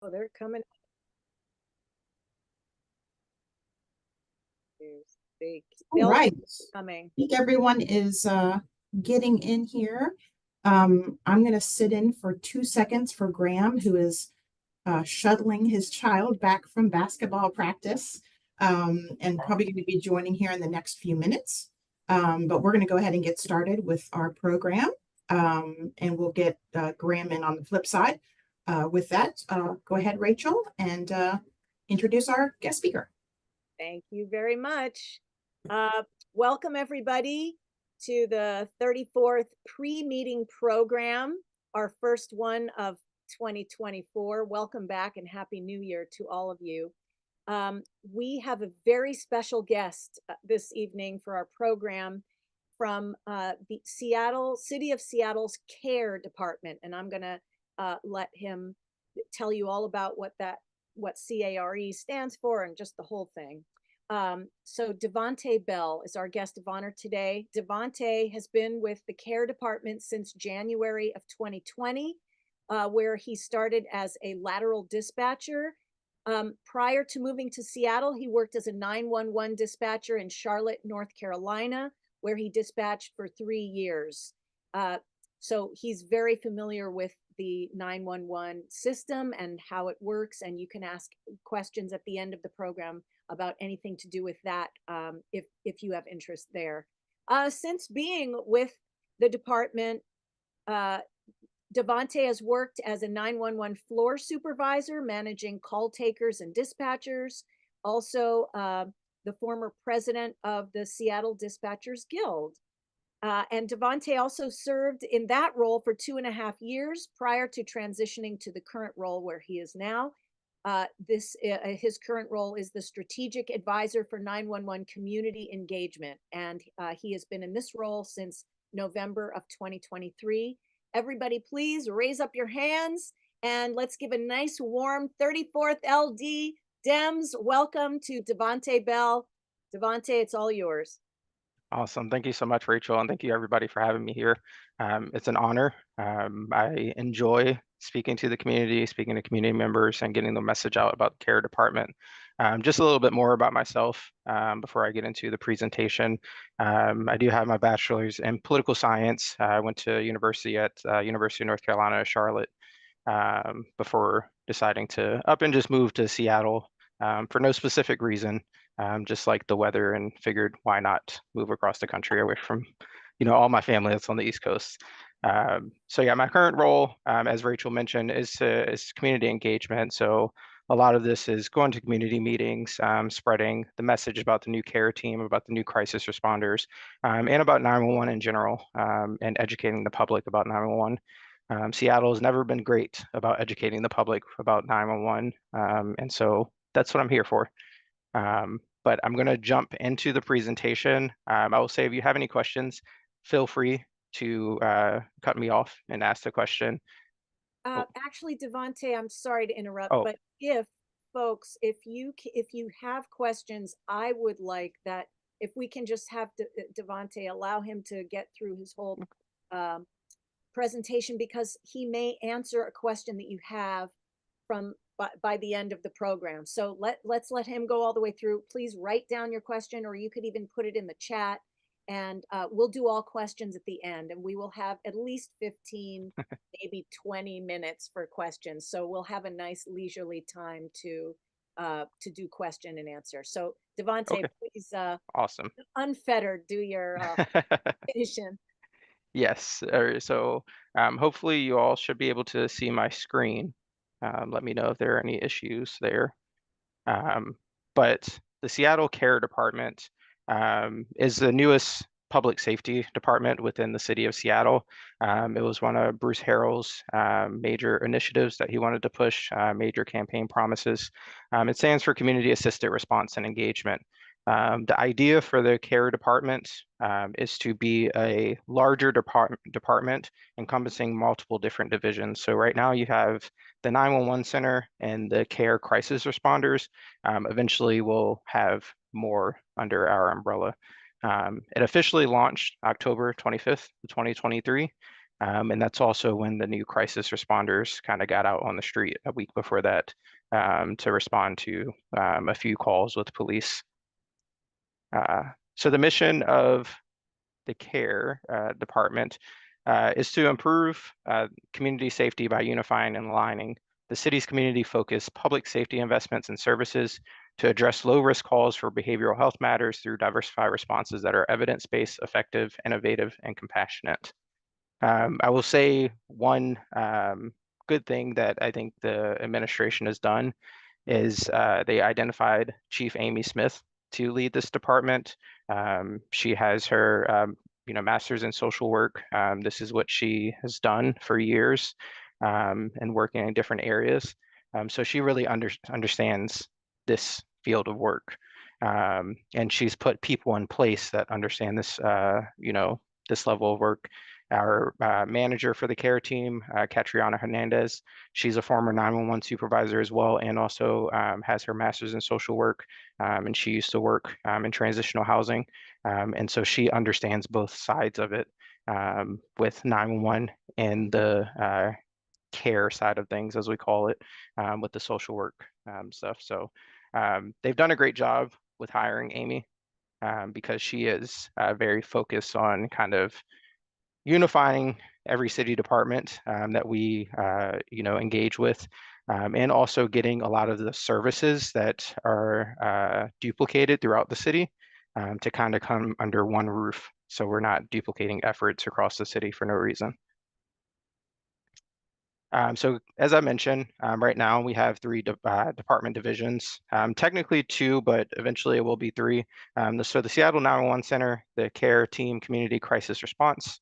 Oh, they're coming. All They'll right. keep coming. I think everyone is getting in here. I'm going to sit in for 2 seconds for Graham, who is shuttling his child back from basketball practice, and probably going to be joining here in the next few minutes. But we're going to go ahead and get started with our program, and we'll get Graham in on the flip side. With that, go ahead, Rachel, and introduce our guest speaker. Thank you very much. Uh, Welcome everybody to the 34th pre-meeting program, our first one of 2024. Welcome back and Happy New Year to all of you. We have a very special guest this evening for our program from the City of Seattle's Care Department, and I'm going to let him tell you all about what CARE stands for and just the whole thing. So Devonte Bell is our guest of honor today. Devonte has been with the Care Department since January of 2020, where he started as a lateral dispatcher. Prior to moving to Seattle, he worked as a 911 dispatcher in Charlotte, North Carolina, where he dispatched for 3 years. So he's very familiar with the 911 system and how it works, and you can ask questions at the end of the program about anything to do with that if you have interest there. Since being with the department, Devonte has worked as a 911 floor supervisor, managing call takers and dispatchers, also the former president of the Seattle Dispatchers Guild. And Devonte also served in that role for 2.5 years prior to transitioning to the current role where he is now. His current role is the strategic advisor for 911 community engagement, and he has been in this role since November of 2023. Everybody, please raise up your hands and let's give a nice warm 34th LD Dems welcome to Devonte Bell. Devonte, it's all yours. Awesome. Thank you so much, Rachel, and thank you everybody for having me here. It's an honor. I enjoy speaking to the community, speaking to community members, and getting the message out about the Care Department. Just a little bit more about myself before I get into the presentation. I do have my bachelor's in political science. I went to university at University of North Carolina, Charlotte, before deciding to up and just move to Seattle for no specific reason. Just like the weather, and figured why not move across the country away from, all my family that's on the East Coast. So yeah, my current role, as Rachel mentioned, is community engagement. So a lot of this is going to community meetings, spreading the message about the new care team, about the new crisis responders, and about 911 in general, and educating the public about 911. Seattle has never been great about educating the public about 911, and so that's what I'm here for. But I'm going to jump into the presentation. I will say, if you have any questions, feel free to cut me off and ask the question. Actually, Devonte, I'm sorry to interrupt, Oh, but if you have questions, I would like that if we can just have Devonte allow him to get through his whole um, presentation, because he may answer a question that you have from by the end of the program. So let's let him go all the way through. Please write down your question, or you could even put it in the chat, and we'll do all questions at the end, and we will have at least 15, maybe 20 minutes for questions. So we'll have a nice leisurely time to do question and answer. So Devonte, okay. please, Awesome. unfettered, do your presentation. Yes. So hopefully you all should be able to see my screen. Let me know if there are any issues there. But the Seattle Care Department is the newest public safety department within the city of Seattle. It was one of Bruce Harrell's major initiatives that he wanted to push, major campaign promises. It stands for Community Assisted Response and Engagement. The idea for the Care Department is to be a larger department encompassing multiple different divisions. So right now you have the 911 center and the care crisis responders. Eventually we'll have more under our umbrella. It officially launched October 25th, 2023. And that's also when the new crisis responders kind of got out on the street a week before that to respond to a few calls with police. So the mission of the care department is to improve community safety by unifying and aligning the city's community-focused public safety investments and services to address low-risk calls for behavioral health matters through diversified responses that are evidence-based, effective, innovative, and compassionate. I will say one good thing that I think the administration has done is they identified Chief Amy Smith to lead this department. She has her master's in social work. This is what she has done for years and working in different areas. So she really understands this field of work. And she's put people in place that understand this, this level of work. Our manager for the care team, Catriona Hernandez, she's a former 911 supervisor as well, and also has her master's in social work. And she used to work in transitional housing. And so she understands both sides of it with 911 and the care side of things, as we call it, with the social work stuff. So they've done a great job with hiring Amy because she is very focused on kind of unifying every city department that we engage with, and also getting a lot of the services that are duplicated throughout the city to kind of come under one roof, so we're not duplicating efforts across the city for no reason. So as I mentioned, right now we have three department divisions, technically two, but eventually it will be three. So the Seattle 911 Center, the Care Team Community Crisis Response,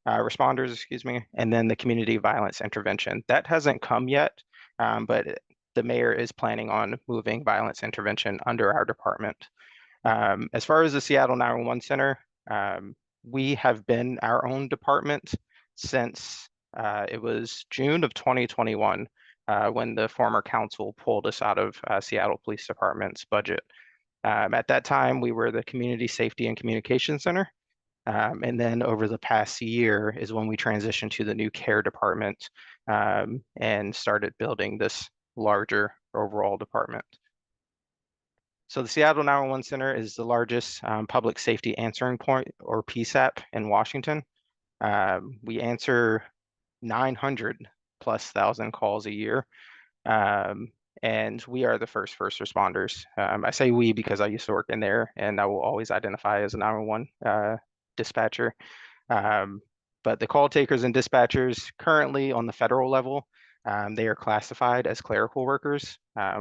responders, excuse me, and then the community violence intervention. That hasn't come yet, but the mayor is planning on moving violence intervention under our department. As far as the Seattle 911 Center, we have been our own department since it was June of 2021 when the former council pulled us out of Seattle Police Department's budget. At that time, we were the Community Safety and Communication Center. And then over the past year is when we transitioned to the new care department and started building this larger overall department. So the Seattle 911 Center is the largest public safety answering point, or PSAP, in Washington. We answer 900,000+ calls a year. And we are the first responders. I say we because I used to work in there, and I will always identify as a 911 dispatcher. But the call takers and dispatchers currently on the federal level, they are classified as clerical workers,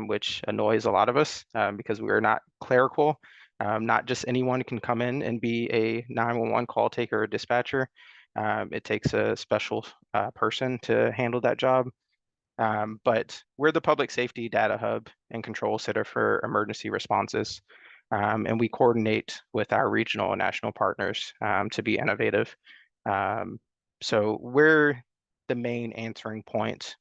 which annoys a lot of us because we are not clerical. Not just anyone can come in and be a 911 call taker or dispatcher. It takes a special person to handle that job. But we're the public safety data hub and control center for emergency responses. And we coordinate with our regional and national partners to be innovative. So we're the main answering point.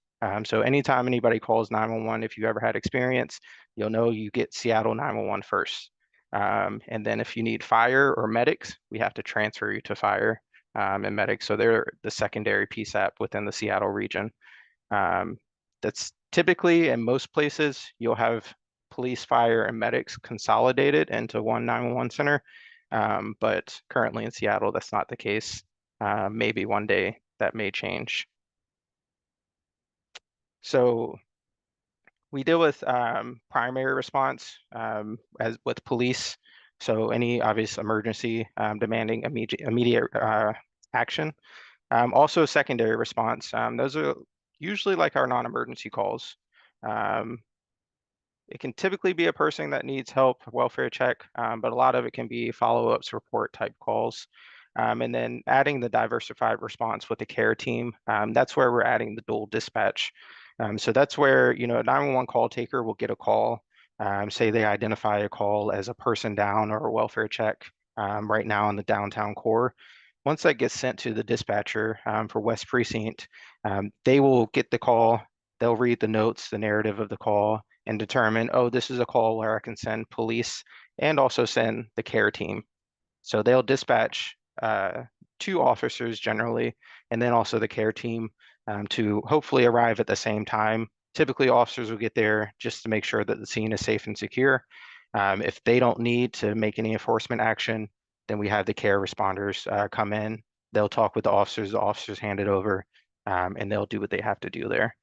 So anytime anybody calls 911, if you ever had experience, you'll know you get Seattle 911 first. And then if you need fire or medics, we have to transfer you to fire and medics. So they're the secondary PSAP within the Seattle region. That's typically in most places, you'll have police, fire, and medics consolidated into one 911 center. But currently in Seattle, that's not the case. Maybe one day that may change. So we deal with primary response as with police. So any obvious emergency demanding immediate action. Also secondary response. Those are usually like our non-emergency calls. It can typically be a person that needs help, welfare check, but a lot of it can be follow-ups, report type calls. And then adding the diversified response with the care team, that's where we're adding the dual dispatch. So that's where, a 911 call taker will get a call, say they identify a call as a person down or a welfare check right now in the downtown core. Once that gets sent to the dispatcher for West Precinct, they will get the call, they'll read the notes, the narrative of the call, and determine, oh, this is a call where I can send police and also send the care team. So they'll dispatch 2 officers generally, and then also the care team to hopefully arrive at the same time. Typically, officers will get there just to make sure that the scene is safe and secure. If they don't need to make any enforcement action, then we have the care responders come in. They'll talk with the officers hand it over, and they'll do what they have to do there.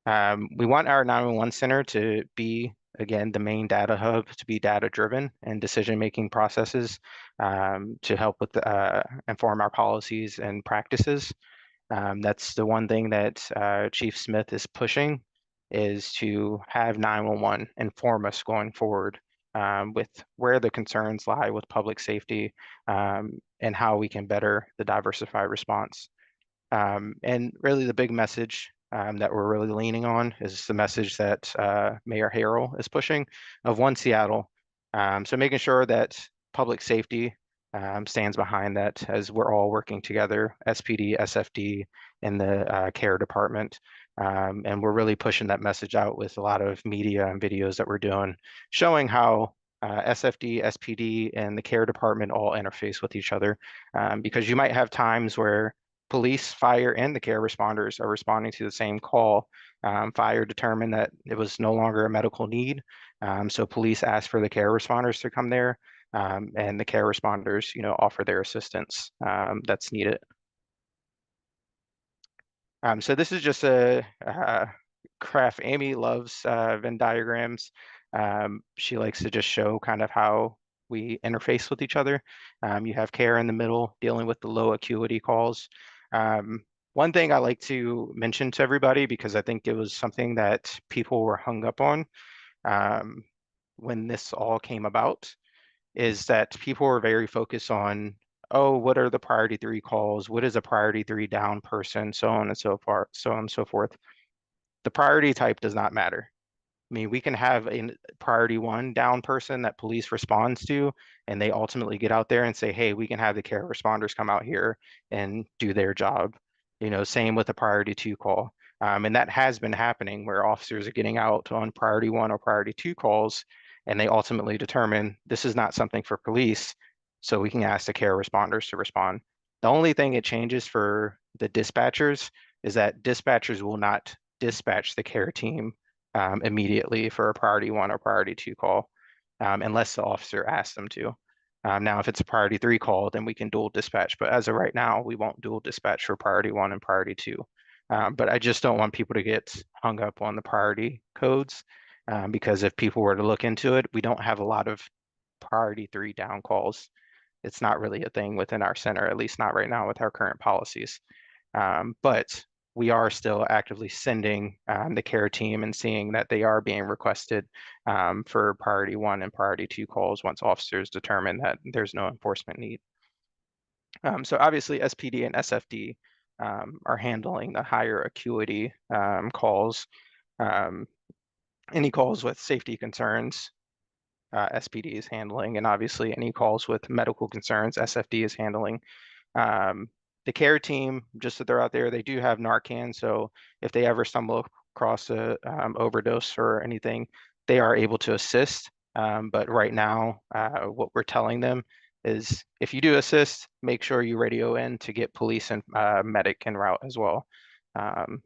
We want our 911 center to be, again, the main data hub, to be data driven and decision-making processes to help with inform our policies and practices. That's the one thing that Chief Smith is pushing, is to have 911 inform us going forward with where the concerns lie with public safety and how we can better the diversified response. And really the big message that we're really leaning on is the message that Mayor Harrell is pushing of One Seattle. So making sure that public safety stands behind that as we're all working together, SPD, SFD, and the care department. And we're really pushing that message out with a lot of media and videos that we're doing, showing how SFD, SPD, and the care department all interface with each other. Because you might have times where police, fire, and the care responders are responding to the same call. Fire determined that it was no longer a medical need. So police asked for the care responders to come there, and the care responders, offer their assistance that's needed. So this is just a graph. Amy loves Venn diagrams. She likes to just show kind of how we interface with each other. You have care in the middle dealing with the low acuity calls. One thing I like to mention to everybody, because I think it was something that people were hung up on when this all came about, is that people were very focused on, oh, what are the priority 3 calls? What is a priority 3 down person? So on and so forth. The priority type does not matter. I mean, we can have a priority 1 down person that police responds to, and they ultimately get out there and say, hey, we can have the care responders come out here and do their job. Same with a priority 2 call. And that has been happening where officers are getting out on priority 1 or priority 2 calls, and they ultimately determine this is not something for police, so we can ask the care responders to respond. The only thing it changes for the dispatchers is that dispatchers will not dispatch the care team immediately for a priority 1 or priority 2 call, unless the officer asks them to. Now, if it's a priority 3 call, then we can dual dispatch. But as of right now, we won't dual dispatch for priority 1 and priority 2. But I just don't want people to get hung up on the priority codes because if people were to look into it, we don't have a lot of priority 3 down calls. It's not really a thing within our center, at least not right now with our current policies. But we are still actively sending the care team and seeing that they are being requested for priority 1 and priority 2 calls once officers determine that there's no enforcement need. So obviously SPD and SFD are handling the higher acuity calls. Any calls with safety concerns, SPD is handling, and obviously any calls with medical concerns, SFD is handling. The care team, just that they're out there, they do have Narcan, so if they ever stumble across a overdose or anything, they are able to assist. But right now, what we're telling them is if you do assist, make sure you radio in to get police and medic en route as well,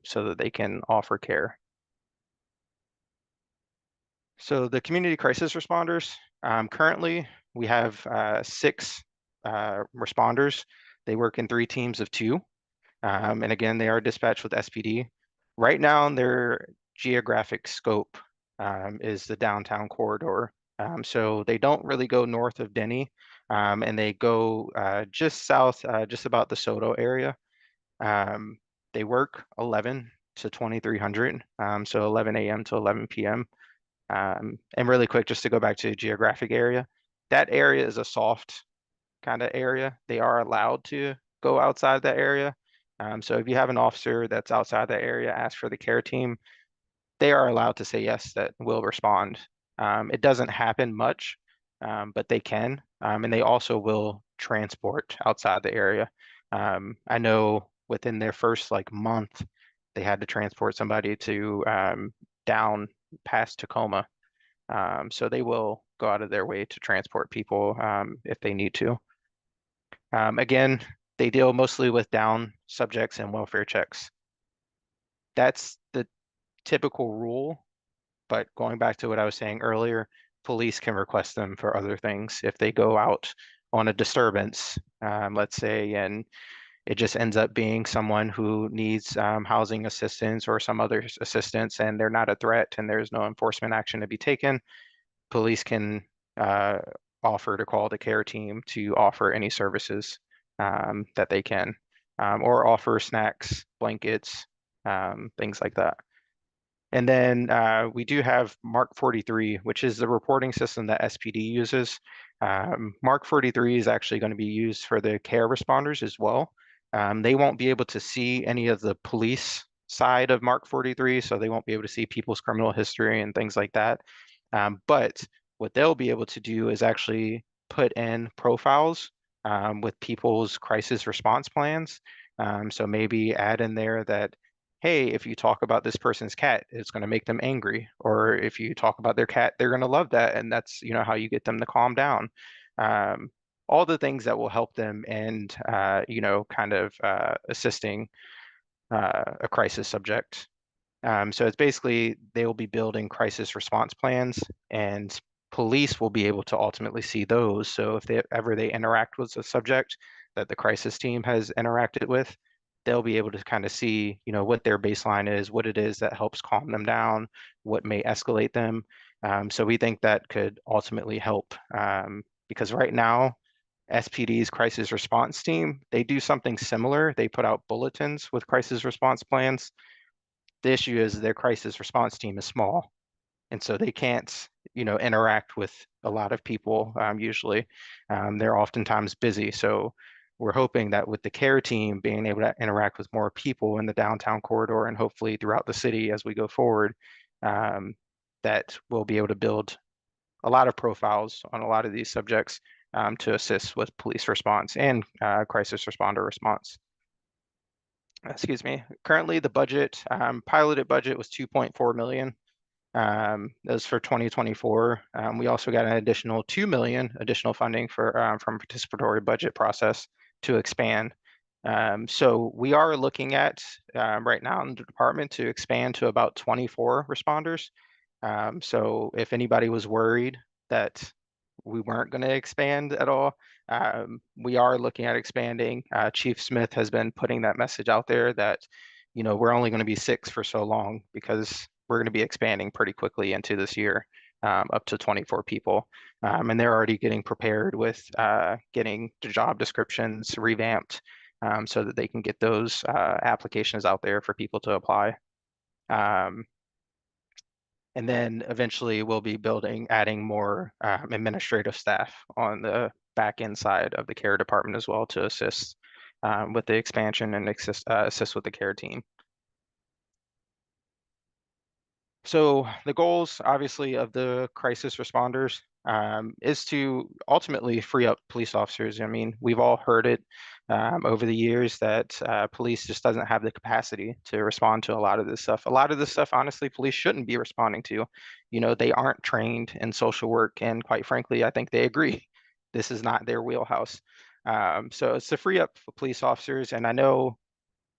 so that they can offer care. So the community crisis responders, currently we have 6 responders. They work in 3 teams of 2. And again, they are dispatched with SPD. Right now, their geographic scope is the downtown corridor. So they don't really go north of Denny, and they go just south, just about the Soto area. They work 11 to 2300, so 11 a.m. to 11 p.m. And really quick, just to go back to the geographic area, that area is a soft kind of area. They are allowed to go outside that area. So if you have an officer that's outside that area, ask for the care team, they are allowed to say yes, that will respond. It doesn't happen much, but they can. And they also will transport outside the area. I know within their first month, they had to transport somebody to down past Tacoma. So they will go out of their way to transport people if they need to. Again, They deal mostly with down subjects and welfare checks. That's the typical rule, but going back to what I was saying earlier, police can request them for other things. If they go out on a disturbance, let's say, and it just ends up being someone who needs housing assistance or some other assistance, and they're not a threat and there's no enforcement action to be taken, police can uh, offer to call the care team to offer any services that they can, or offer snacks, blankets, things like that. And then we do have Mark 43, which is the reporting system that SPD uses. Mark 43 is actually going to be used for the care responders as well. They won't be able to see any of the police side of Mark 43, so they won't be able to see people's criminal history and things like that. But what they'll be able to do is actually put in profiles with people's crisis response plans. So maybe add in there that, hey, if you talk about this person's cat, it's going to make them angry. Or if you talk about their cat, they're going to love that. And that's, how you get them to calm down. All the things that will help them and, kind of assisting a crisis subject. So it's basically they will be building crisis response plans, and police will be able to ultimately see those. So if they interact with a subject that the crisis team has interacted with, they'll be able to kind of see, what their baseline is, what it is that helps calm them down, what may escalate them. So we think that could ultimately help because right now, SPD's crisis response team, they do something similar. They put out bulletins with crisis response plans. The issue is their crisis response team is small, and so they can't, interact with a lot of people usually. They're oftentimes busy. So we're hoping that with the care team being able to interact with more people in the downtown corridor and hopefully throughout the city as we go forward, that we'll be able to build a lot of profiles on a lot of these subjects to assist with police response and crisis responder response. Excuse me. Currently, the budget, piloted budget was 2.4 million. That was for 2024. We also got an additional 2 million additional funding for from participatory budget process to expand. So we are looking at right now in the department to expand to about 24 responders. So if anybody was worried that we weren't going to expand at all, we are looking at expanding. Chief Smith has been putting that message out there that, we're only going to be 6 for so long because we're going to be expanding pretty quickly into this year, up to 24 people. And they're already getting prepared with getting the job descriptions revamped so that they can get those applications out there for people to apply. And then eventually we'll be adding more administrative staff on the back end side of the care department as well to assist with the expansion and assist with the care team. So the goals, obviously, of the crisis responders is to ultimately free up police officers. I mean, we've all heard it over the years that police just doesn't have the capacity to respond to a lot of this stuff. A lot of this stuff, honestly, police shouldn't be responding to. They aren't trained in social work, and quite frankly, I think they agree. This is not their wheelhouse. So it's to free up police officers, and I know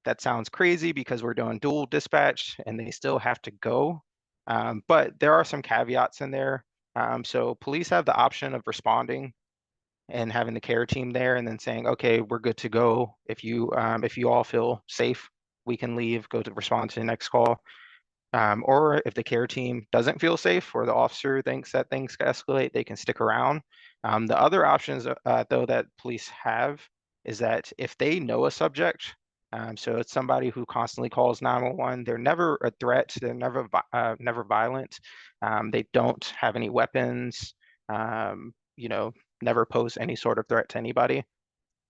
that sounds crazy because we're doing dual dispatch and they still have to go. But there are some caveats in there. So police have the option of responding and having the care team there and then saying, okay, we're good to go. If you all feel safe, we can leave, go to respond to the next call. Or if the care team doesn't feel safe or the officer thinks that things escalate, they can stick around. The other options, though, that police have is that if they know a subject, so it's somebody who constantly calls 911, they're never a threat, they're never violent, they don't have any weapons, never pose any sort of threat to anybody.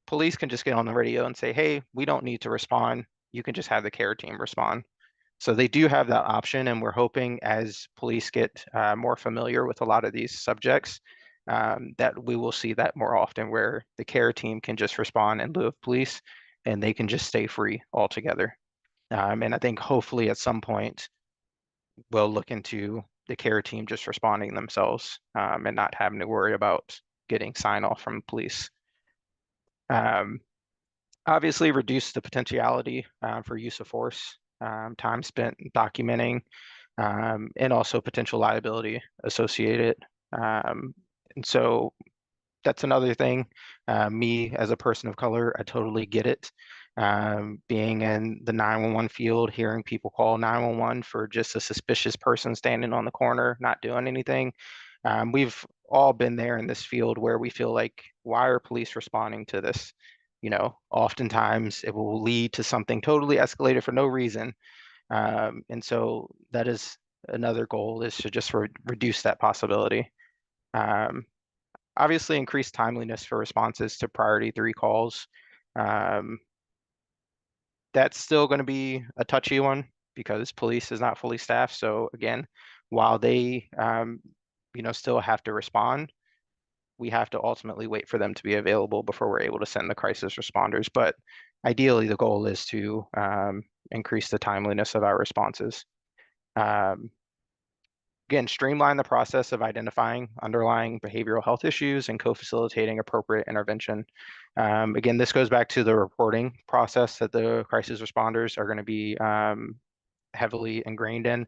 Police can just get on the radio and say, hey, we don't need to respond. You can just have the care team respond. So they do have that option, and we're hoping as police get more familiar with a lot of these subjects, that we will see that more often where the care team can just respond in lieu of police and they can just stay free altogether. And I think hopefully at some point we'll look into the care team just responding themselves and not having to worry about getting sign off from police. obviously reduce the potentiality for use of force, time spent documenting, and also potential liability associated. And so that's another thing. Me as a person of color, I totally get it. Being in the 911 field, hearing people call 911 for just a suspicious person standing on the corner, not doing anything. We've all been there in this field where we feel like, why are police responding to this? You know, oftentimes it will lead to something totally escalated for no reason. And so that is another goal, is to just reduce that possibility. Um, Obviously increase timeliness for responses to priority 3 calls. That's still going to be a touchy one because police is not fully staffed. So again, while they still have to respond, we have to ultimately wait for them to be available before we're able to send the crisis responders. But ideally, the goal is to increase the timeliness of our responses. Again, streamline the process of identifying underlying behavioral health issues and co-facilitating appropriate intervention. Again, this goes back to the reporting process that the crisis responders are going to be heavily ingrained in.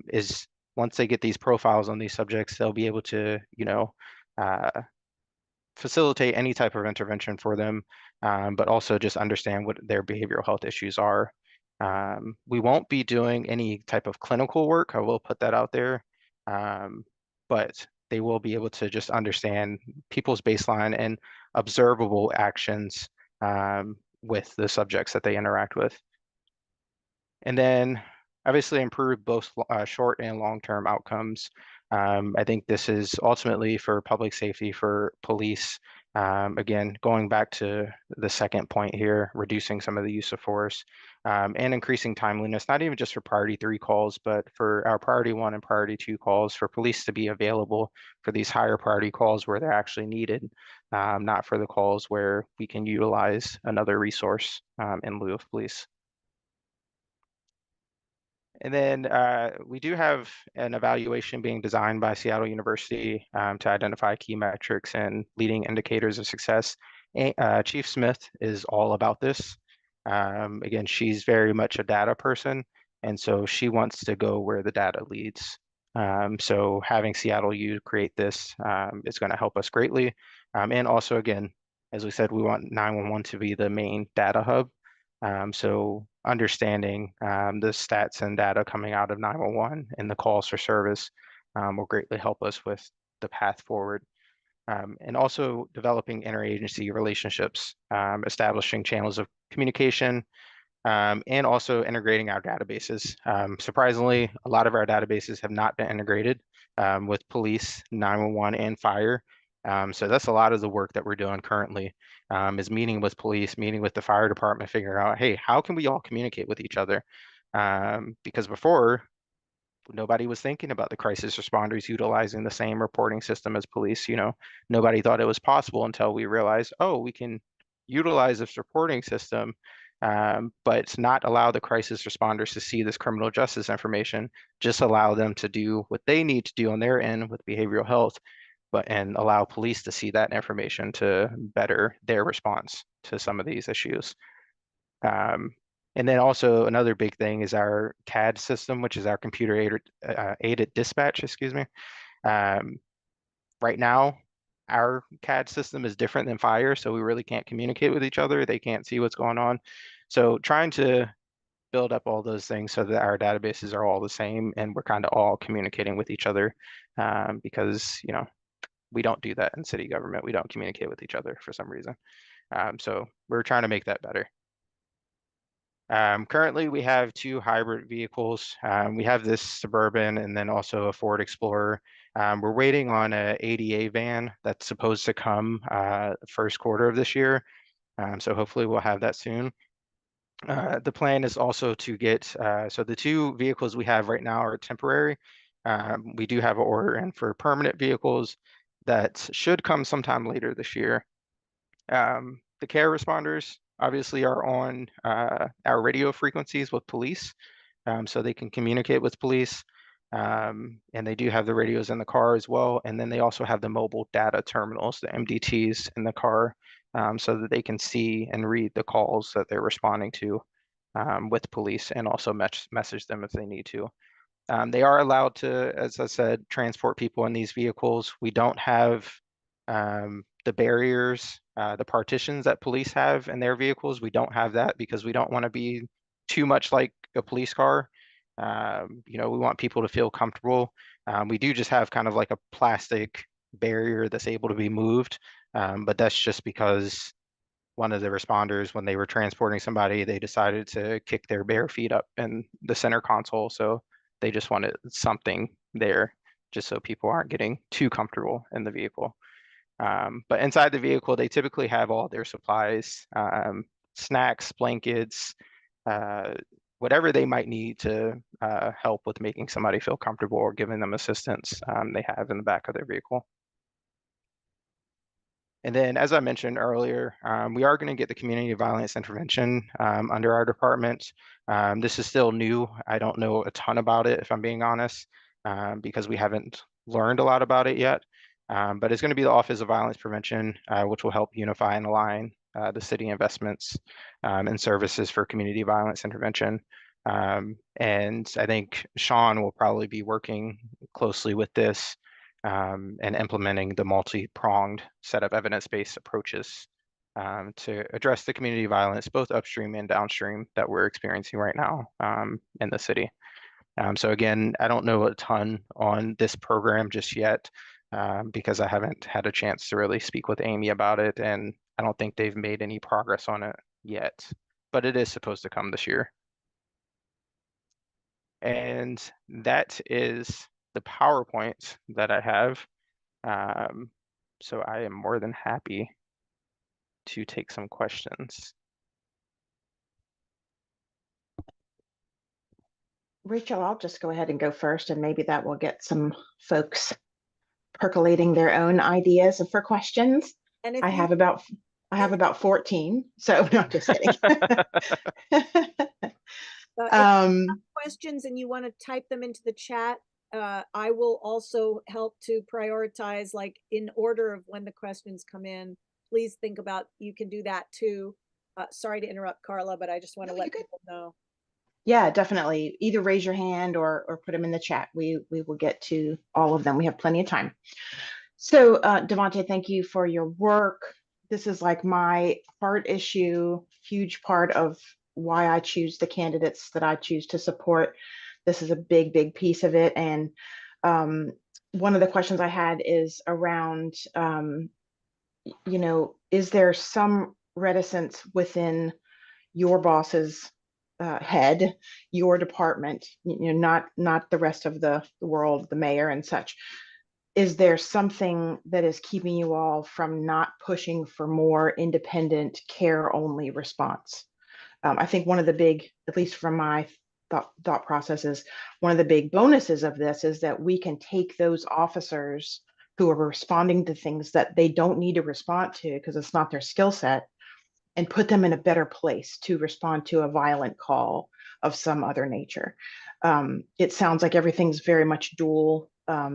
Is once they get these profiles on these subjects, they'll be able to, facilitate any type of intervention for them, but also just understand what their behavioral health issues are. We won't be doing any type of clinical work. I will put that out there, but they will be able to just understand people's baseline and observable actions with the subjects that they interact with. And then obviously improve both short and long-term outcomes. I think this is ultimately for public safety, for police. Again, going back to the second point here, reducing some of the use of force and increasing timeliness, not even just for priority 3 calls, but for our priority 1 and priority 2 calls, for police to be available for these higher priority calls where they're actually needed, not for the calls where we can utilize another resource in lieu of police. And then we do have an evaluation being designed by Seattle University to identify key metrics and leading indicators of success. Chief Smith is all about this. Again, she's very much a data person, and so she wants to go where the data leads. So having Seattle U create this is going to help us greatly. And also, again, as we said, we want 911 to be the main data hub. So understanding the stats and data coming out of 911 and the calls for service will greatly help us with the path forward. And also developing interagency relationships, establishing channels of communication, and also integrating our databases. Surprisingly, a lot of our databases have not been integrated with police, 911, and fire. So that's a lot of the work that we're doing currently, is meeting with police, meeting with the fire department, figuring out, hey, how can we all communicate with each other? Because before, nobody was thinking about the crisis responders utilizing the same reporting system as police. Nobody thought it was possible until we realized, oh, we can utilize this reporting system, but not allow the crisis responders to see this criminal justice information, just allow them to do what they need to do on their end with behavioral health, and allow police to see that information to better their response to some of these issues. And then also another big thing is our CAD system, which is our computer aided dispatch, excuse me. Right now, our CAD system is different than fire, so we really can't communicate with each other. They can't see what's going on. So trying to build up all those things so that our databases are all the same and we're kind of all communicating with each other, because we don't do that in city government. We don't communicate with each other for some reason. So we're trying to make that better. Currently, we have 2 hybrid vehicles. We have this Suburban and then also a Ford Explorer. We're waiting on an ADA van that's supposed to come first quarter of this year. So hopefully we'll have that soon. The plan is also to get, so the 2 vehicles we have right now are temporary. We do have an order in for permanent vehicles that should come sometime later this year. The care responders obviously are on our radio frequencies with police, so they can communicate with police. And they do have the radios in the car as well. And then they also have the mobile data terminals, the MDTs in the car, so that they can see and read the calls that they're responding to with police, and also message them if they need to. They are allowed to, as I said, transport people in these vehicles. We don't have the barriers, the partitions that police have in their vehicles. We don't have that because we don't want to be too much like a police car. We want people to feel comfortable. We do just have kind of like a plastic barrier that's able to be moved, but that's just because one of the responders, when they were transporting somebody, they decided to kick their bare feet up in the center console. So they just wanted something there just so people aren't getting too comfortable in the vehicle. But inside the vehicle, they typically have all their supplies, snacks, blankets, whatever they might need to help with making somebody feel comfortable or giving them assistance, they have in the back of their vehicle. And then, as I mentioned earlier, we are going to get the community violence intervention under our department. This is still new. I don't know a ton about it, if I'm being honest, because we haven't learned a lot about it yet. But it's going to be the Office of Violence Prevention, which will help unify and align the city investments and services for community violence intervention. And I think Sean will probably be working closely with this and implementing the multi-pronged set of evidence-based approaches to address the community violence, both upstream and downstream, that we're experiencing right now in the city. So again, I don't know a ton on this program just yet because I haven't had a chance to really speak with Amy about it, and I don't think they've made any progress on it yet, but it is supposed to come this year. And that is the PowerPoint that I have. So I am more than happy to take some questions. Rachel, I'll just go ahead and go first, and maybe that will get some folks percolating their own ideas for questions. And if I you, have about 14, so no, just kidding. if you have questions and you want to type them into the chat, I will also help to prioritize, like in order of when the questions come in. Please think about, you can do that too. Sorry to interrupt, Carla, but I just want to No, let you're good. people know. Yeah, definitely. Either raise your hand or put them in the chat. We will get to all of them. We have plenty of time. So Devontae, thank you for your work. This is like my heart issue, huge part of why I choose the candidates that I choose to support. This is a big, big piece of it. And one of the questions I had is around, is there some reticence within your boss's head, your department, not the rest of the world, the mayor and such? Is there something that is keeping you all from not pushing for more independent care only response? I think one of the big, at least from my thought processes, one of the big bonuses of this is that we can take those officers who are responding to things that they don't need to respond to because it's not their skill set, and put them in a better place to respond to a violent call of some other nature. It sounds like everything's very much dual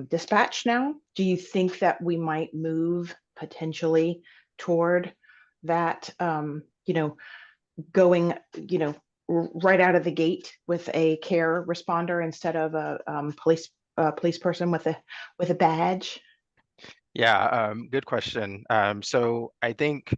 dispatch now. Do you think that we might move potentially toward that, going, right out of the gate with a care responder instead of a police person with a badge? Yeah, good question. So I think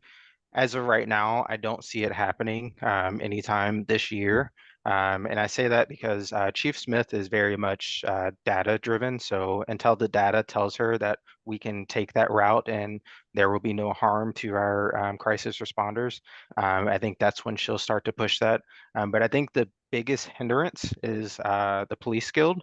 as of right now, I don't see it happening anytime this year. And I say that because Chief Smith is very much data driven. So until the data tells her that we can take that route and there will be no harm to our crisis responders, I think that's when she'll start to push that. But I think the biggest hindrance is the police guild.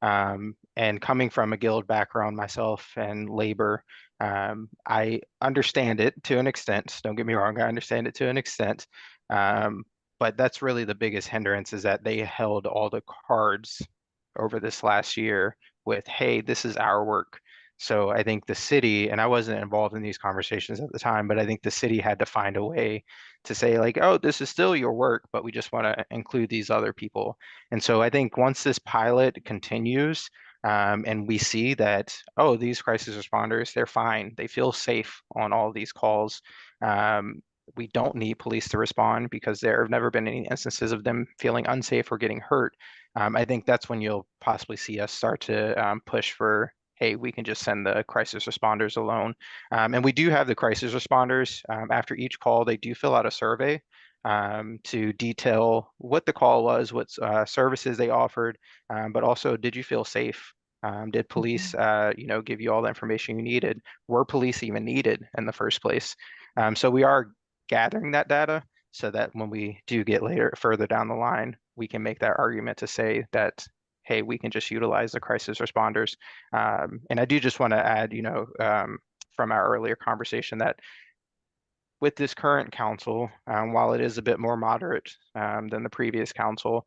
And coming from a guild background myself and labor, I understand it to an extent. Don't get me wrong, I understand it to an extent. But that's really the biggest hindrance, is that they held all the cards over this last year with, hey, this is our work. So I think the city, and I wasn't involved in these conversations at the time, but I think the city had to find a way to say like, oh, this is still your work, but we just want to include these other people. And so I think once this pilot continues, And we see that, oh, these crisis responders, they're fine. They feel safe on all these calls. We don't need police to respond because there have never been any instances of them feeling unsafe or getting hurt. I think that's when you'll possibly see us start to push for, hey, we can just send the crisis responders alone. And we do have the crisis responders. After each call, they do fill out a survey to detail what the call was, what services they offered, but also, did you feel safe? Did police, give you all the information you needed? Were police even needed in the first place? So we are gathering that data so that when we do get further down the line, we can make that argument to say that, hey, we can just utilize the crisis responders. And I do just want to add, from our earlier conversation, that with this current council, while it is a bit more moderate than the previous council,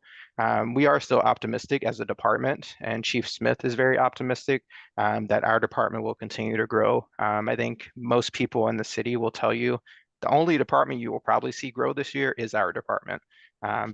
we are still optimistic as a department, and Chief Smith is very optimistic that our department will continue to grow. I think most people in the city will tell you the only department you will probably see grow this year is our department,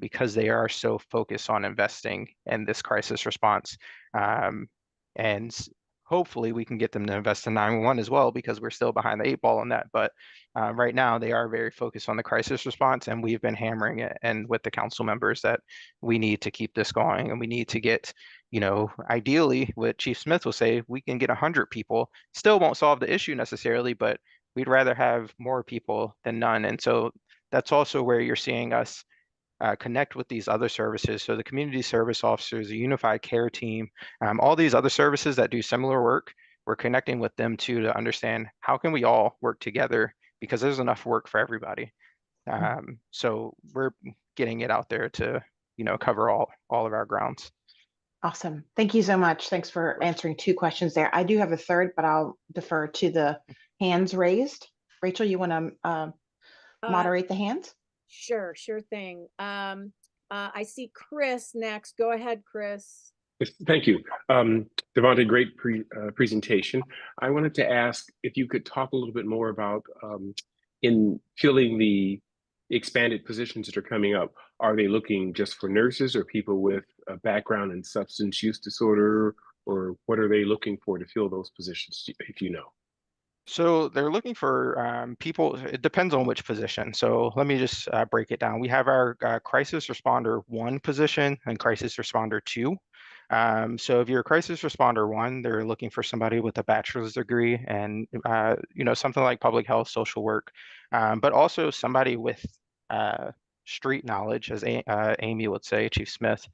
because they are so focused on investing in this crisis response. And hopefully we can get them to invest in 911 as well, because we're still behind the 8 ball on that. But right now they are very focused on the crisis response, and we've been hammering it and with the council members that we need to keep this going, and we need to get, ideally what Chief Smith will say, we can get 100 people. Still won't solve the issue necessarily, but we'd rather have more people than none. And so that's also where you're seeing us connect with these other services. So the community service officers, the unified care team, all these other services that do similar work, we're connecting with them too to understand how can we all work together, because there's enough work for everybody. So we're getting it out there to, cover all of our grounds. Awesome. Thank you so much. Thanks for answering 2 questions there. I do have a third, but I'll defer to the hands raised. Rachel, you want to moderate the hands? Sure thing. I see Chris next. Go ahead, Chris. Thank you. Devontae, great presentation. I wanted to ask if you could talk a little bit more about in filling the expanded positions that are coming up. Are they looking just for nurses or people with a background in substance use disorder, or what are they looking for to fill those positions, if you know? So they're looking for people. It depends on which position. So let me just break it down. We have our crisis responder 1 position and crisis responder 2. So if you're a crisis responder 1, they're looking for somebody with a bachelor's degree and something like public health, social work, but also somebody with street knowledge, as Amy would say, Chief Smith,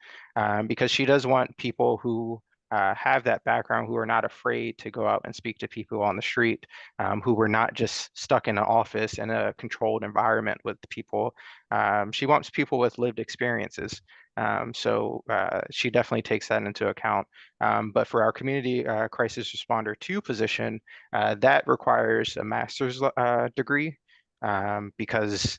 because she does want people who have that background, who are not afraid to go out and speak to people on the street, who were not just stuck in an office in a controlled environment with people. She wants people with lived experiences. So she definitely takes that into account. But for our community crisis responder 2 position, that requires a master's degree, because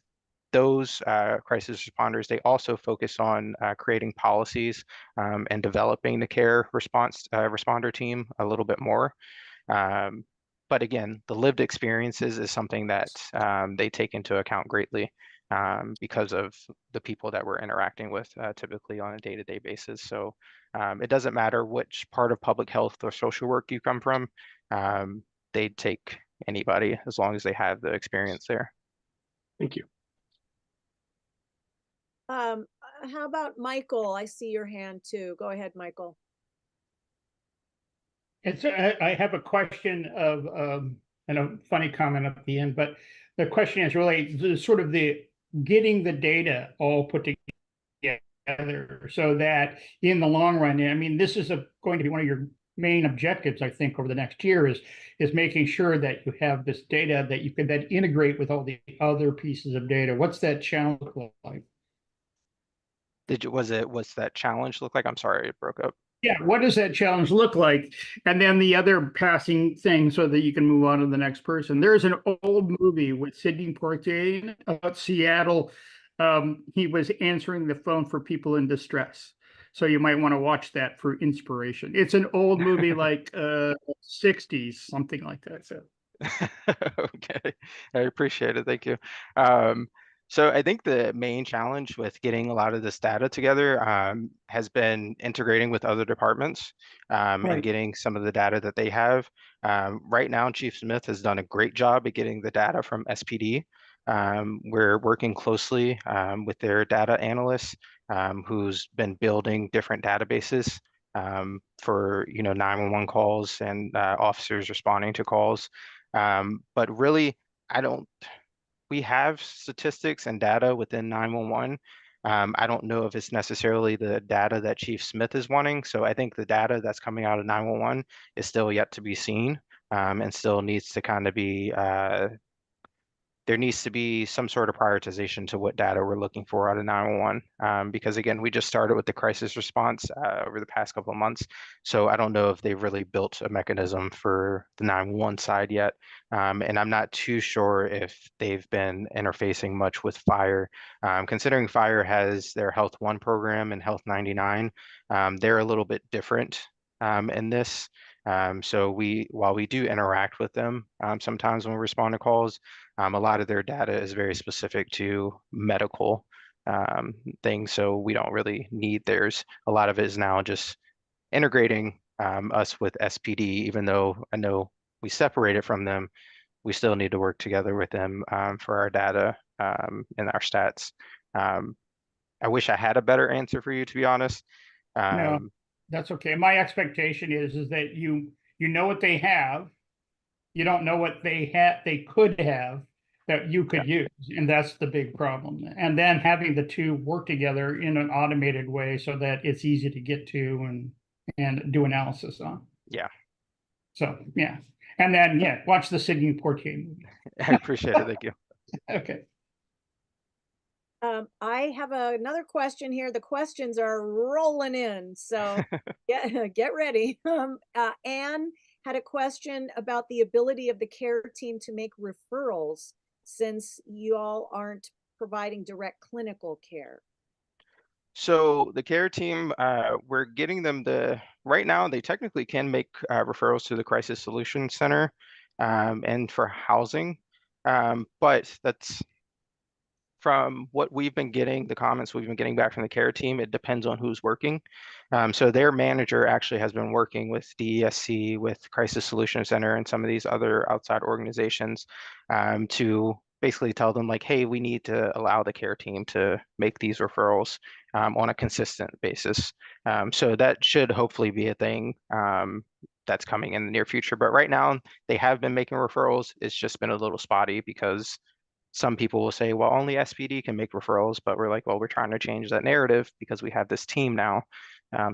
those crisis responders, they also focus on creating policies and developing the care response responder team a little bit more. But again, the lived experiences is something that they take into account greatly because of the people that we're interacting with typically on a day-to-day basis. So it doesn't matter which part of public health or social work you come from, they'd take anybody as long as they have the experience there. Thank you. How about Michael? I see your hand too. Go ahead, Michael. I have a question of and a funny comment at the end, but the question is really sort of the getting the data all put together so that in the long run, I mean, this is going to be one of your main objectives, I think, over the next year is making sure that you have this data that you can then integrate with all the other pieces of data. What's that challenge look like? What's that challenge look like? I'm sorry, it broke up. Yeah, what does that challenge look like? And then the other passing thing so that you can move on to the next person. There's an old movie with Sidney Poitier about Seattle. He was answering the phone for people in distress. So you might want to watch that for inspiration. It's an old movie like 60s, something like that. So. Okay, I appreciate it. Thank you. So I think the main challenge with getting a lot of this data together has been integrating with other departments and Right. getting some of the data that they have. Right now, Chief Smith has done a great job at getting the data from SPD. We're working closely with their data analyst who's been building different databases for 911 calls and officers responding to calls. But really, I don't we have statistics and data within 911. I don't know if it's necessarily the data that Chief Smith is wanting. So I think the data that's coming out of 911 is still yet to be seen and still needs to kind of be there needs to be some sort of prioritization to what data we're looking for out of 911. Because again, we just started with the crisis response over the past couple of months. So I don't know if they've really built a mechanism for the 911 side yet. And I'm not too sure if they've been interfacing much with Fire. Considering Fire has their Health One program and Health 99, they're a little bit different in this. So while we do interact with them sometimes when we respond to calls, a lot of their data is very specific to medical things, so we don't really need theirs. A lot of it is now just integrating us with SPD, even though I know we separated from them, we still need to work together with them for our data and our stats. I wish I had a better answer for you, to be honest. No, that's okay. My expectation is that you know what they have. You don't know what they could have that you could use, and that's the big problem. And then having the two work together in an automated way so that it's easy to get to and do analysis on. Yeah. So yeah. And then watch the Sidney Poitier movie. I appreciate it. Thank you. Okay. I have another question here. The questions are rolling in, so get ready. Anne had a question about the ability of the care team to make referrals since you all aren't providing direct clinical care. So the care team, we're getting them right now, they technically can make referrals to the Crisis Solutions Center and for housing. But that's from what we've been getting, the comments we've been getting back from the care team, it depends on who's working. So their manager actually has been working with DESC, with Crisis Solutions Center, and some of these other outside organizations to basically tell them like, hey, we need to allow the care team to make these referrals on a consistent basis. So that should hopefully be a thing that's coming in the near future. But right now, they have been making referrals. It's just been a little spotty because some people will say, well, only SPD can make referrals, but we're like, well, we're trying to change that narrative because we have this team now.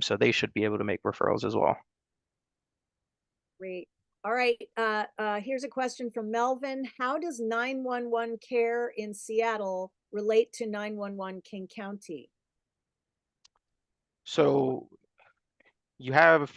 So they should be able to make referrals as well. Great. All right. Here's a question from Melvin. How does 911 care in Seattle relate to 911 King County? So you have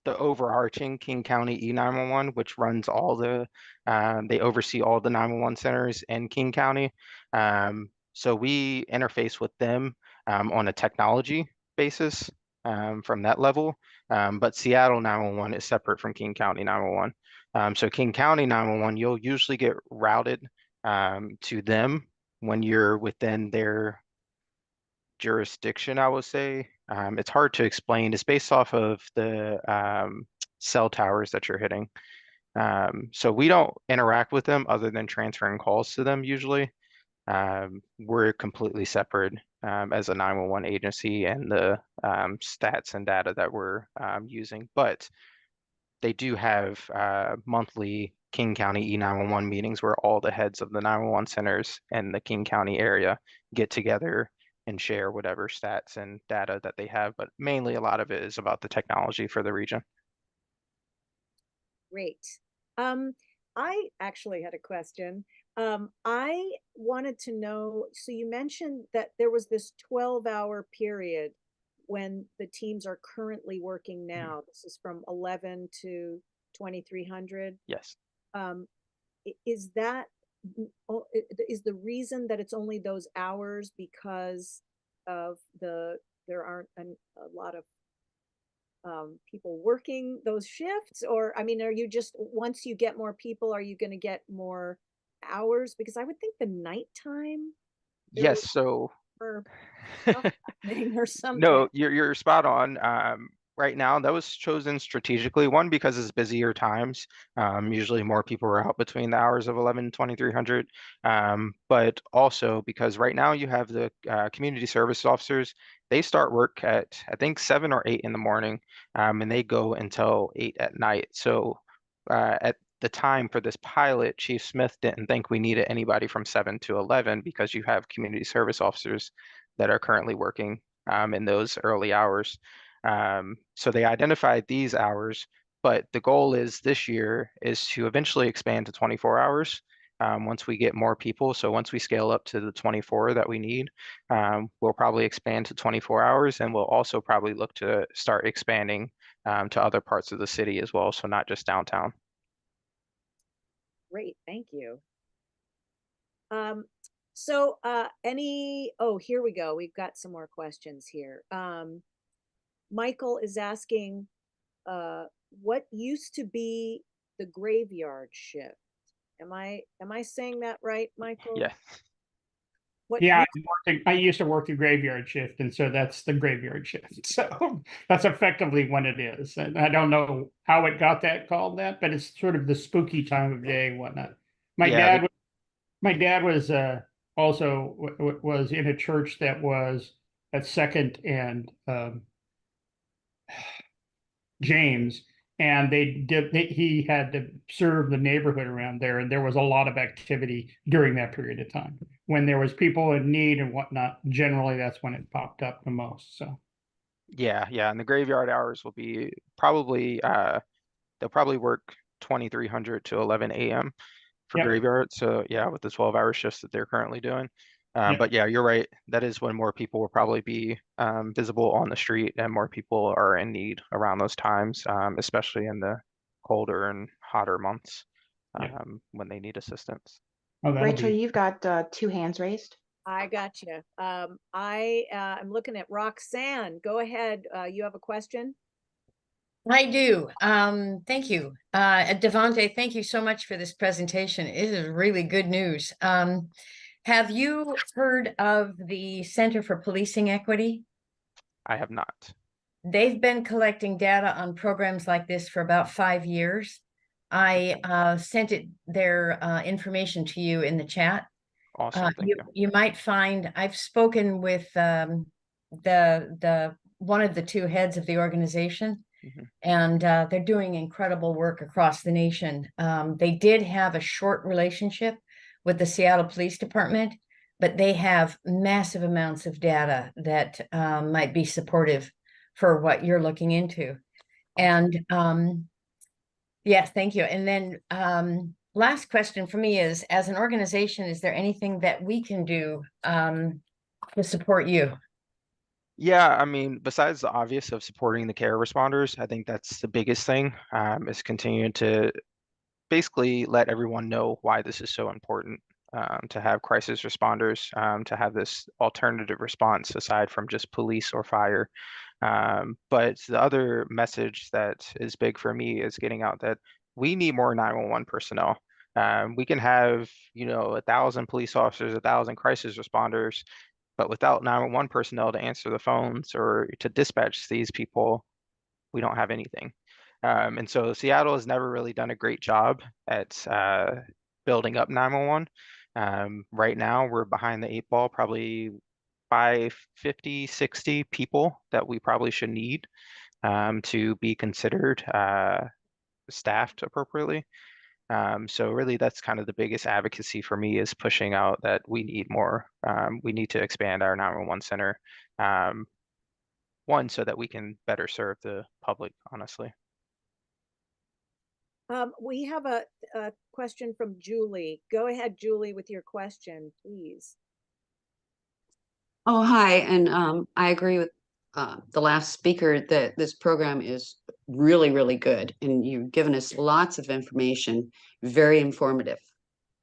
the overarching King County E911, which runs all they oversee all the 911 centers in King County. So we interface with them on a technology basis from that level. But Seattle 911 is separate from King County 911. So King County 911, you'll usually get routed to them when you're within their jurisdiction, I would say. It's hard to explain. It's based off of the cell towers that you're hitting. So we don't interact with them other than transferring calls to them usually. We're completely separate as a 911 agency and the stats and data that we're using. But they do have monthly King County E911 meetings where all the heads of the 911 centers in the King County area get together and share whatever stats and data that they have. But mainly a lot of it is about the technology for the region. Great. I actually had a question. I wanted to know, so you mentioned that there was this 12-hour period when the teams are currently working now. This is from 11 to 2300. Yes. Is that is the reason that it's only those hours because of there aren't a lot of people working those shifts? Or I mean, are you just, once you get more people, are you going to get more hours? Because I would think the nighttime Yes, so or something or something. no, you're spot on. Right now, that was chosen strategically. One, because it's busier times. Usually more people are out between the hours of 11 and 2300. But also because right now you have the community service officers. They start work at, I think, 7 or 8 in the morning, and they go until 8 at night. So at the time for this pilot, Chief Smith didn't think we needed anybody from 7 to 11 because you have community service officers that are currently working in those early hours. So they identified these hours, but the goal is this year is to eventually expand to 24 hours once we get more people. So once we scale up to the 24 that we need, we'll probably expand to 24 hours, and we'll also probably look to start expanding to other parts of the city as well. So not just downtown. Great, thank you. Oh, here we go. We've got some more questions here. Michael is asking, what used to be the graveyard shift? Am I saying that right, Michael? Yeah. What Yeah, used- I used to work the graveyard shift, and so that's the graveyard shift. So that's effectively what it is. And I don't know how it got that called that, but it's sort of the spooky time of day and whatnot. Yeah, My dad was also was in a church that was at Second and James, and he had to serve the neighborhood around there, and there was a lot of activity during that period of time when there was people in need and whatnot. Generally, that's when it popped up the most. So yeah, and the graveyard hours will be probably they'll probably work 2300 to 11 a.m. for Yep. graveyard. So yeah, with the 12-hour shifts that they're currently doing. Yep. But yeah, you're right. That is when more people will probably be visible on the street, and more people are in need around those times, especially in the colder and hotter months Yep. when they need assistance. Oh, that'll Rachel, be you've got 2 hands raised. I got you. I'm looking at Roxanne. Go ahead. You have a question? I do. Thank you. Devonte, thank you so much for this presentation. It is really good news. Have you heard of the Center for Policing Equity? I have not. They've been collecting data on programs like this for about 5 years. I sent their information to you in the chat. Awesome, thank you. You might find I've spoken with the one of the 2 heads of the organization. Mhm. And they're doing incredible work across the nation. They did have a short relationship with the Seattle Police Department, but they have massive amounts of data that might be supportive for what you're looking into. And yes, thank you. And then last question for me is, as an organization, is there anything that we can do to support you? Yeah, I mean, besides the obvious of supporting the care responders, I think that's the biggest thing, is continuing to basically let everyone know why this is so important, to have crisis responders, to have this alternative response aside from just police or fire. But the other message that is big for me is getting out that we need more 911 personnel. We can have, 1,000 police officers, 1,000 crisis responders, but without 911 personnel to answer the phones or to dispatch these people, we don't have anything. And so Seattle has never really done a great job at building up 911. Right now, we're behind the 8 ball, probably by 50, 60 people that we probably should need to be considered staffed appropriately. So really, that's kind of the biggest advocacy for me, is pushing out that we need more. We need to expand our 911 center. One, so that we can better serve the public, honestly. We have a question from Julie. Go ahead, Julie, with your question, please. Oh, hi. And I agree with the last speaker that this program is really, really good. And you've given us lots of information, very informative.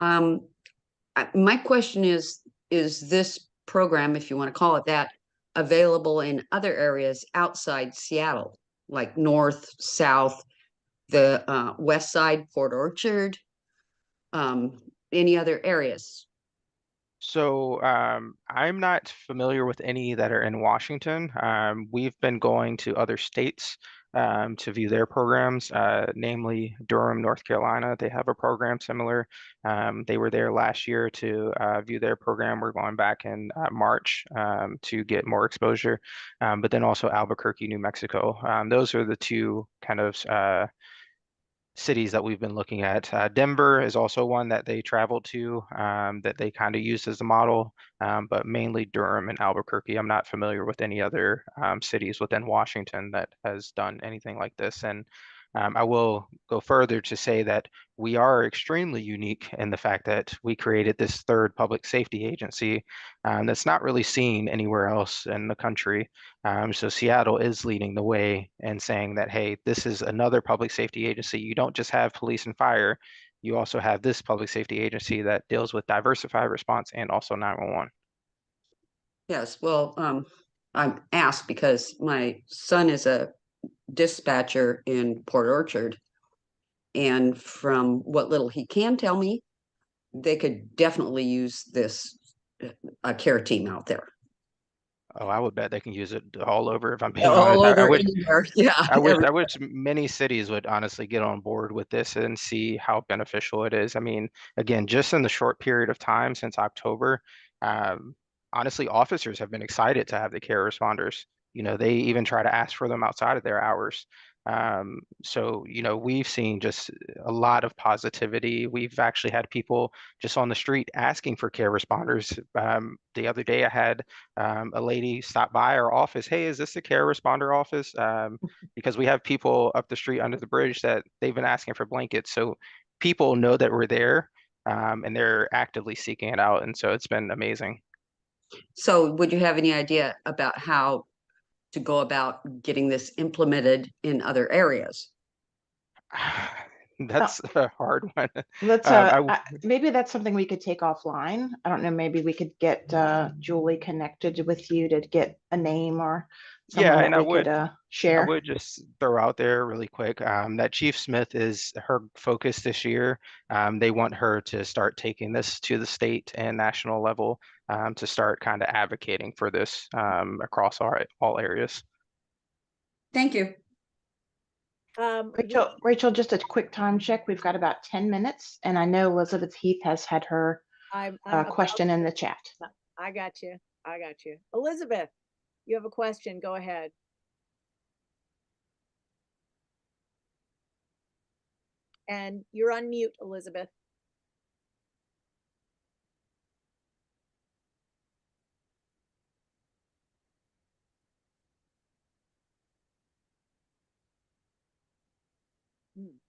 My question is this program, if you want to call it that, available in other areas outside Seattle, like north, south, the west side, Port Orchard, any other areas? So I'm not familiar with any that are in Washington. We've been going to other states to view their programs, namely Durham, North Carolina. They have a program similar. They were there last year to view their program. We're going back in March to get more exposure, but then also Albuquerque, New Mexico. Those are the two kind of cities that we've been looking at. Denver is also one that they traveled to that they kind of used as a model, but mainly Durham and Albuquerque. I'm not familiar with any other cities within Washington that has done anything like this. And I will go further to say that we are extremely unique in the fact that we created this third public safety agency that's not really seen anywhere else in the country. So Seattle is leading the way and saying that, hey, this is another public safety agency. You don't just have police and fire, you also have this public safety agency that deals with diversified response and also 911. Yes, well, I'm asked because my son is a dispatcher in Port Orchard. And from what little he can tell me, they could definitely use this a care team out there. Oh, I would bet they can use it all over if I'm being All honest. over anywhere. Yeah. I wish many cities would honestly get on board with this and see how beneficial it is. I mean, again, just in the short period of time since October, um, honestly, officers have been excited to have the care responders. You know, they even try to ask for them outside of their hours. So, you know, we've seen just a lot of positivity. We've actually had people just on the street asking for care responders. The other day I had a lady stop by our office. Hey, is this a care responder office? Because we have people up the street under the bridge that they've been asking for blankets. So people know that we're there and they're actively seeking it out. And so it's been amazing. So would you have any idea about how to go about getting this implemented in other areas? That's a hard one. Let's, maybe that's something we could take offline. I don't know, maybe we could get Julie connected with you to get a name or Yeah, someone and that I we would. could share. I would just throw out there really quick that Chief Smith is her focus this year. They want her to start taking this to the state and national level to start kind of advocating for this across all areas. Thank you. Rachel, just a quick time check. We've got about 10 minutes, and I know Elizabeth Heath has had her I'm question in the chat. I got you. I got you. Elizabeth, you have a question. Go ahead. And you're on mute, Elizabeth.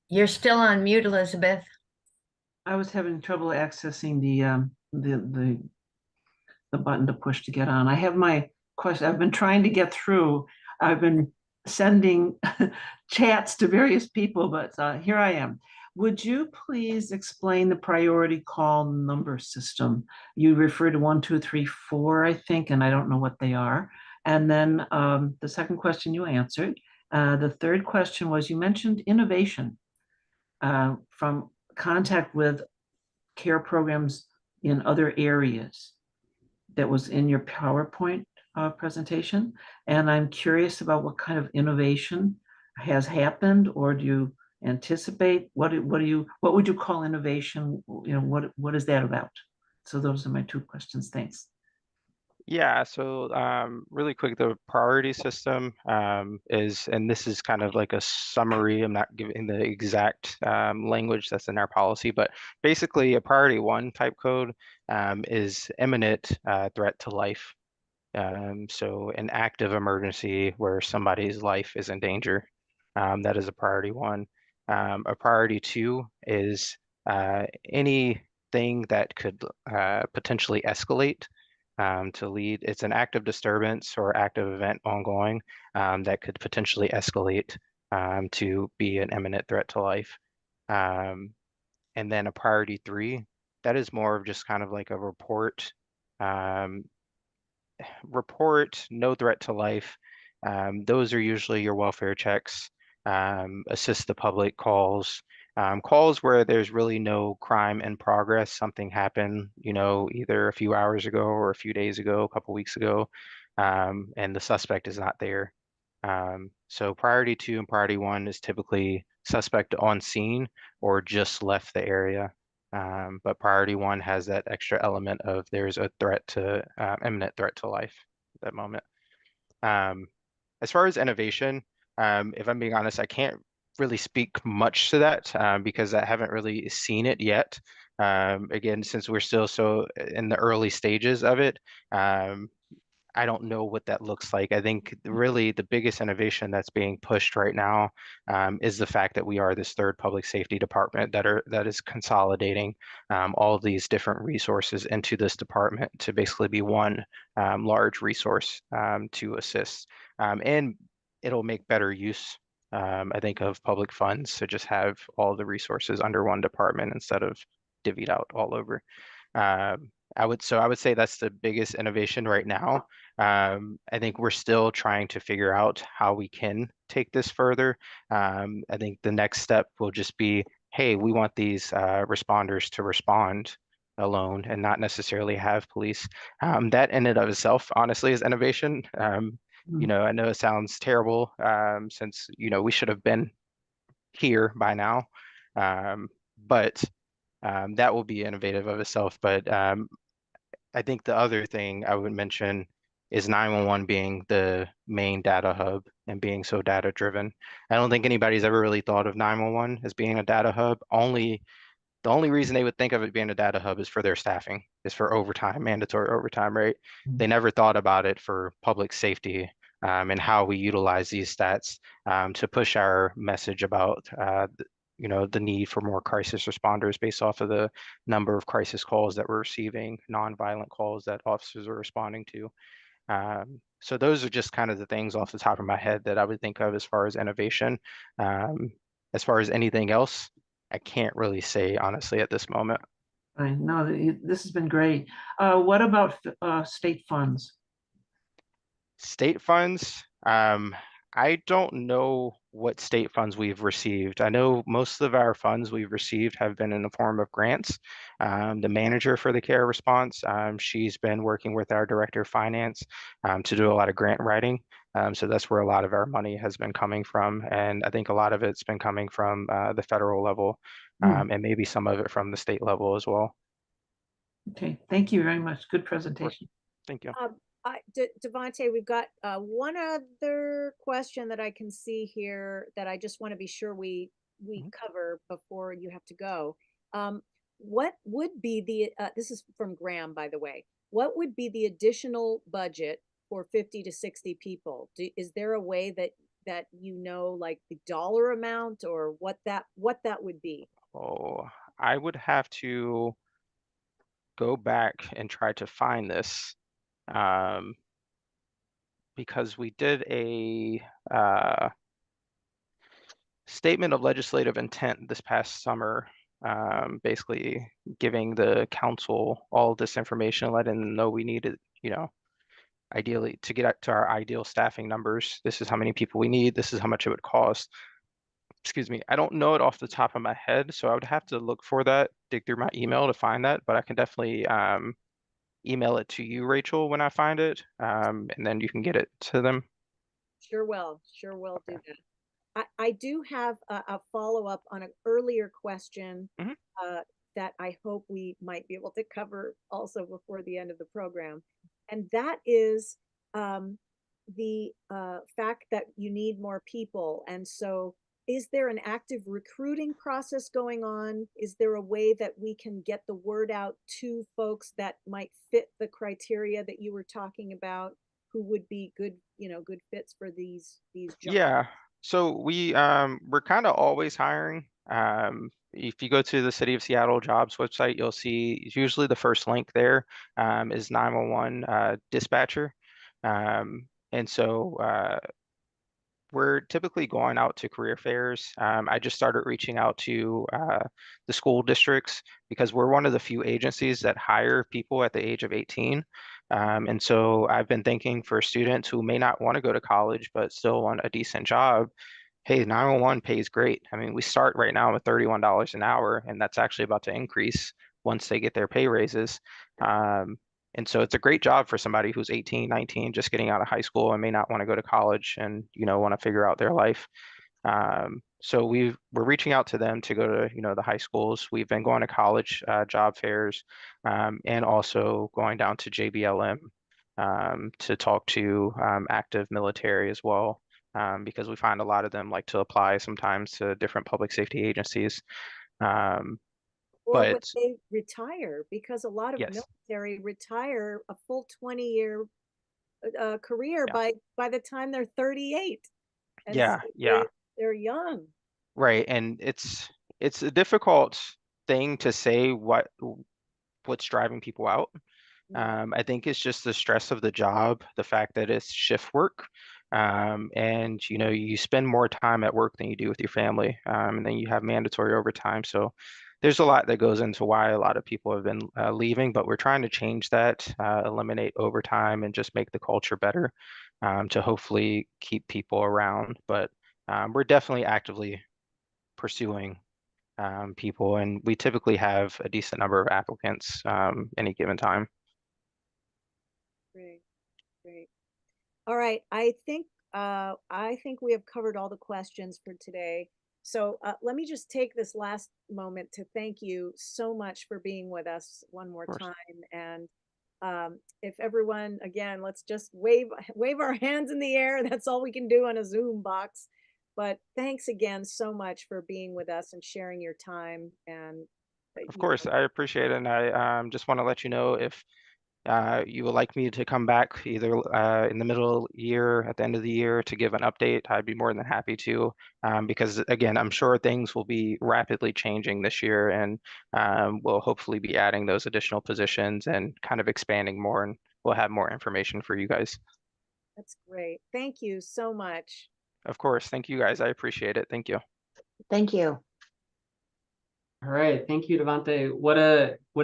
You're still on mute, Elizabeth. I was having trouble accessing the button to push to get on. I have my question. I've been trying to get through. I've been sending chats to various people, but here I am. Would you please explain the priority call number system? You refer to 1, 2, 3, 4, I think, and I don't know what they are. And then the second question you answered. The third question was, you mentioned innovation from contact with care programs in other areas. That was in your PowerPoint presentation. And I'm curious about what kind of innovation has happened, or do you anticipate? What would you call innovation? You know, what is that about? So those are my two questions. Thanks. Yeah, so really quick, the priority system is, and this is kind of like a summary, I'm not giving the exact language that's in our policy, but basically a priority 1 type code is imminent threat to life. So an active emergency where somebody's life is in danger, that is a priority 1. A priority 2 is anything that could potentially escalate to lead. It's an active disturbance or active event ongoing that could potentially escalate to be an imminent threat to life. And then a priority 3, that is more of just kind of like a report, no threat to life. Those are usually your welfare checks, assist the public calls, Calls where there's really no crime in progress, something happened, you know, either a few hours ago or a few days ago, a couple weeks ago, and the suspect is not there. So priority 2 and priority 1 is typically suspect on scene or just left the area. But priority 1 has that extra element of there's a threat to imminent threat to life at that moment. As far as innovation, if I'm being honest, I can't really speak much to that because I haven't really seen it yet. Again, since we're still so in the early stages of it, I don't know what that looks like. I think really the biggest innovation that's being pushed right now is the fact that we are this third public safety department that is consolidating all of these different resources into this department to basically be one large resource to assist. And it'll make better use, I think, of public funds to just have all the resources under one department instead of divvied out all over. I would say that's the biggest innovation right now. I think we're still trying to figure out how we can take this further. I think the next step will just be, hey, we want these responders to respond alone and not necessarily have police. That in and of itself, honestly, is innovation. You know, I know it sounds terrible since, you know, we should have been here by now. But that will be innovative of itself. But I think the other thing I would mention is 911 being the main data hub and being so data driven. I don't think anybody's ever really thought of 911 as being a data hub. The only reason they would think of it being a data hub is for their staffing, is for overtime, mandatory overtime, right? They never thought about it for public safety and how we utilize these stats to push our message about you know, the need for more crisis responders based off of the number of crisis calls that we're receiving, nonviolent calls that officers are responding to. So those are just kind of the things off the top of my head that I would think of as far as innovation. As far as anything else, I can't really say honestly at this moment. I know this has been great. What about state funds? State funds, I don't know what state funds we've received. I know most of our funds we've received have been in the form of grants. The manager for the care response, she's been working with our director of finance to do a lot of grant writing. So that's where a lot of our money has been coming from. And I think a lot of it's been coming from the federal level and maybe some of it from the state level as well. Okay, thank you very much. Good presentation. Thank you. Devontae, we've got one other question that I can see here that I just want to be sure we cover before you have to go. What would be the, this is from Graham, by the way, what would be the additional budget for 50 to 60 people? Is there a way that you know, like the dollar amount or what that would be? Oh, I would have to go back and try to find this. Because we did a statement of legislative intent this past summer, basically giving the council all of this information, letting them know we needed, you know, ideally to get to our ideal staffing numbers. This is how many people we need. This is how much it would cost. Excuse me. I don't know it off the top of my head, so I would have to look for that, dig through my email to find that, but I can definitely email it to you, Rachel, when I find it, and then you can get it to them. Sure will do that. I do have a follow-up on an earlier question that I hope we might be able to cover also before the end of the program. And that is the fact that you need more people. And so is there an active recruiting process going on? Is there a way that we can get the word out to folks that might fit the criteria that you were talking about, who would be good, you know, good fits for these jobs? Yeah. So we're kind of always hiring. If you go to the City of Seattle jobs website, you'll see usually the first link there is 911 dispatcher. And so we're typically going out to career fairs. I just started reaching out to the school districts because we're one of the few agencies that hire people at the age of 18. And so I've been thinking for students who may not want to go to college, but still want a decent job, hey, 911 pays great. I mean, we start right now with $31 an hour, and that's actually about to increase once they get their pay raises. And so it's a great job for somebody who's 18, 19, just getting out of high school and may not want to go to college and, want to figure out their life. So we're reaching out to them to go to, the high schools. We've been going to college job fairs, and also going down to JBLM to talk to active military as well, because we find a lot of them like to apply sometimes to different public safety agencies. Or when But they retire, because a lot of yes, military retire a full 20-year career yeah, by the time they're 38. And yeah, so yeah. they're young. Right. And it's a difficult thing to say what's driving people out. I think it's just the stress of the job, the fact that it's shift work. And you spend more time at work than you do with your family. And then you have mandatory overtime. So there's a lot that goes into why a lot of people have been leaving, but we're trying to change that, eliminate overtime and just make the culture better, to hopefully keep people around. But we're definitely actively pursuing people, and we typically have a decent number of applicants any given time. Great, great. All right, I think we have covered all the questions for today. So let me just take this last moment to thank you so much for being with us one more Of course. time. And if everyone, again, let's just wave our hands in the air. That's all we can do on a Zoom box. But thanks again so much for being with us and sharing your time. And Of course, I appreciate it, and I just want to let you know if you would like me to come back either in the middle year, at the end of the year, to give an update, I'd be more than happy to, because again, I'm sure things will be rapidly changing this year, and we'll hopefully be adding those additional positions and kind of expanding more, and we'll have more information for you guys. That's great. Thank you so much. Of course, thank you guys. I appreciate it. Thank you. Thank you. All right, thank you, Devante. What a